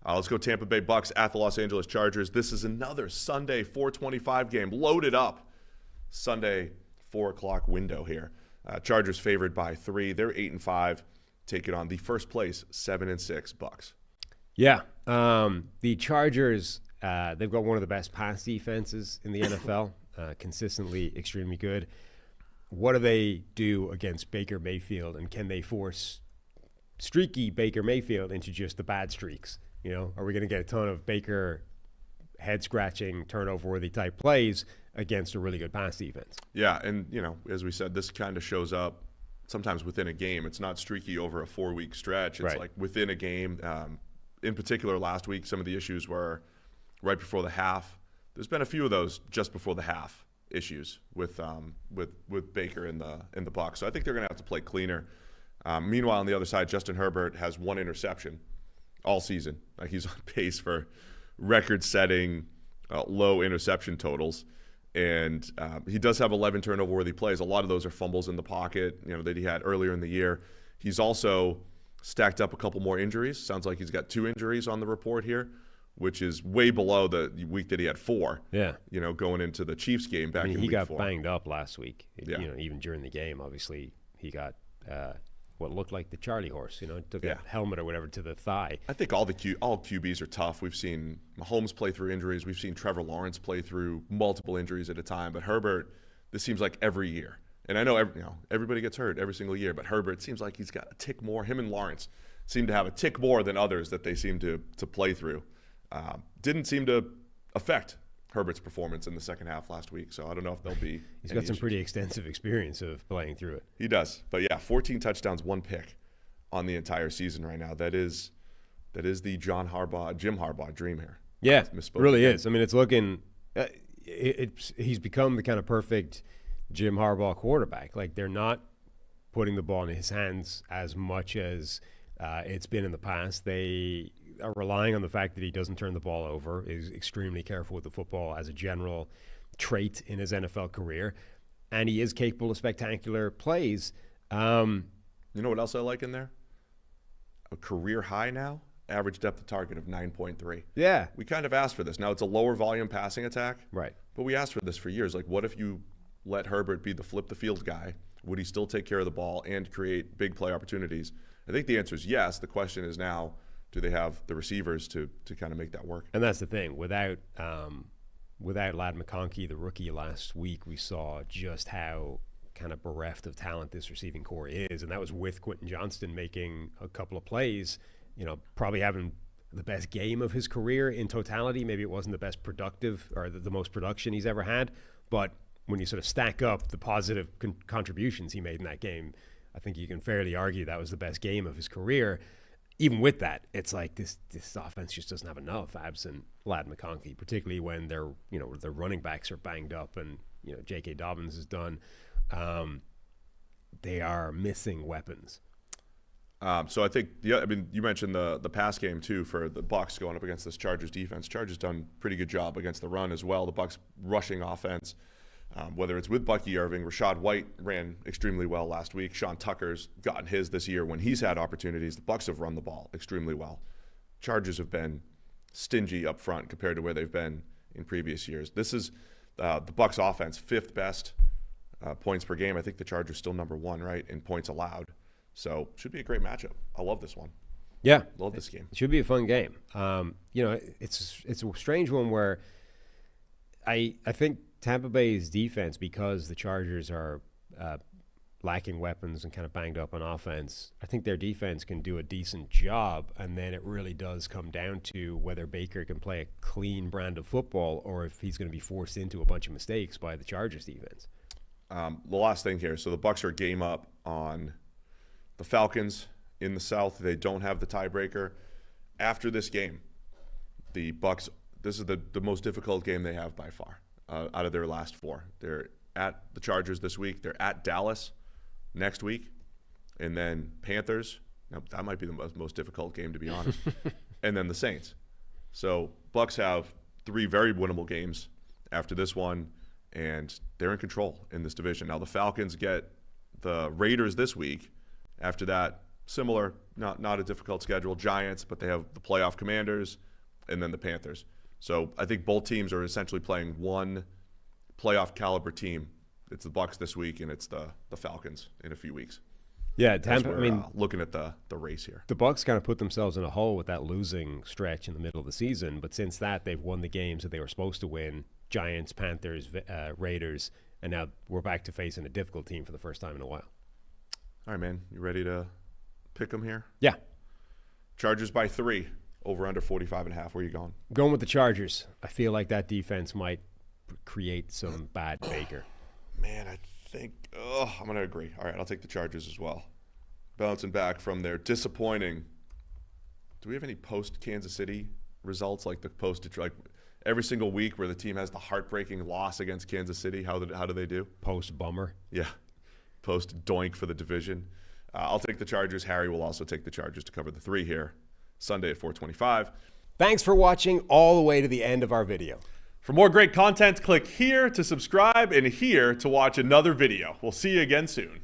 Let's go Tampa Bay Bucks at the Los Angeles Chargers. This is another Sunday 4:25 game, loaded up. Sunday 4 o'clock window here. Chargers favored by 3. They're 8-5, taking on the first place 7-6 Bucks. Yeah, the Chargers, they've got one of the best pass defenses in the NFL, consistently extremely good. What do they do against Baker Mayfield, and can they force streaky Baker Mayfield into just the bad streaks? You know, are we going to get a ton of Baker head-scratching, turnover-worthy type plays against a really good pass defense? Yeah, and, you know, as we said, this kind of shows up sometimes within a game. It's not streaky over a 4-week stretch. It's like within a game. In particular, last week, some of the issues were right before the half. There's been a few of those just before the half issues with Baker in the Bucs. So I think they're going to have to play cleaner. Meanwhile, on the other side, Justin Herbert has 1 interception all season. Like, he's on pace for record-setting low interception totals. And he does have 11 turnover-worthy plays. A lot of those are fumbles in the pocket, you know, that he had earlier in the year. He's also stacked up a couple more injuries. Sounds like he's got 2 injuries on the report here, which is way below the week that he had 4. Yeah. You know, going into the Chiefs game back in week 4. He got banged up last week. Yeah. You know, even during the game, obviously, he got what looked like the Charlie horse. You know, took a helmet or whatever to the thigh. I think all QBs are tough. We've seen Mahomes play through injuries. We've seen Trevor Lawrence play through multiple injuries at a time. But Herbert, this seems like every year. And I know everybody gets hurt every single year, but Herbert seems like he's got a tick more. Him and Lawrence seem to have a tick more than others that they seem to play through. Didn't seem to affect Herbert's performance in the second half last week, so I don't know if they'll be. He's got some pretty extensive experience of playing through it. He does, but yeah, 14 touchdowns, 1 pick on the entire season right now. That is the Jim Harbaugh dream here. Yeah, it really is. I mean, it's looking. He's become the kind of perfect Jim Harbaugh quarterback. Like, they're not putting the ball in his hands as much as it's been in the past. They are relying on the fact that he doesn't turn the ball over, is extremely careful with the football as a general trait in his NFL career, and he is capable of spectacular plays. You know what else I like in there? A career high now, average depth of target of 9.3. Yeah. We kind of asked for this. Now, it's a lower volume passing attack. Right. But we asked for this for years. Like, what if you let Herbert be the flip the field guy? Would he still take care of the ball and create big play opportunities? I think the answer is yes. The question is now, do they have the receivers to kind of make that work? And that's the thing. Without Ladd McConkey, the rookie last week, we saw just how kind of bereft of talent this receiving core is. And that was with Quentin Johnston making a couple of plays, you know, probably having the best game of his career in totality. Maybe it wasn't the best productive or the most production he's ever had. But when you sort of stack up the positive contributions he made in that game, I think you can fairly argue that was the best game of his career. Even with that, it's like this offense just doesn't have enough absent Ladd McConkey, particularly when their running backs are banged up and, you know, J.K. Dobbins is done. They are missing weapons. So I think, you mentioned the pass game too for the Bucs going up against this Chargers defense. Chargers done a pretty good job against the run as well. The Bucs rushing offense, whether it's with Bucky Irving, Rachaad White ran extremely well last week. Sean Tucker's gotten his this year when he's had opportunities. The Bucs have run the ball extremely well. Chargers have been stingy up front compared to where they've been in previous years. This is the Bucs offense, 5th best points per game. I think the Chargers still number 1, right, in points allowed. So should be a great matchup. I love this one. Yeah, love this game. It should be a fun game. You know, it's a strange one where I think Tampa Bay's defense, because the Chargers are lacking weapons and kind of banged up on offense, I think their defense can do a decent job, and then it really does come down to whether Baker can play a clean brand of football or if he's going to be forced into a bunch of mistakes by the Chargers defense. The last thing here, so the Bucs are game up on the Falcons in the South. They don't have the tiebreaker. After this game, the Bucs, this is the most difficult game they have by far out of their last 4. They're at the Chargers this week. They're at Dallas next week. And then Panthers. Now, that might be the most difficult game, to be honest. And then the Saints. So Bucs have 3 very winnable games after this one, and they're in control in this division. Now, the Falcons get the Raiders this week. After that, similar, not a difficult schedule. Giants, but they have the playoff Commanders and then the Panthers. So I think both teams are essentially playing one playoff caliber team. It's the Bucs this week, and it's the Falcons in a few weeks. Yeah, Tampa. I mean, looking at the race here, the Bucs kind of put themselves in a hole with that losing stretch in the middle of the season. But since that, they've won the games that they were supposed to win: Giants, Panthers, Raiders, and now we're back to facing a difficult team for the first time in a while. All right, man, you ready to pick them here? Yeah. Chargers by 3, over under 45.5. Where are you going? Going with the Chargers. I feel like that defense might create some bad Baker. Man, I think I'm going to agree. All right, I'll take the Chargers as well. Bouncing back from their disappointing. Do we have any post-Kansas City results, like the post-Detroit? Like every single week where the team has the heartbreaking loss against Kansas City, how do they do? Post-bummer. Yeah, post-doink for the division. I'll take the Chargers. Harry will also take the Chargers to cover the 3 here, Sunday at 4:25. Thanks for watching all the way to the end of our video. For more great content, click here to subscribe and here to watch another video. We'll see you again soon.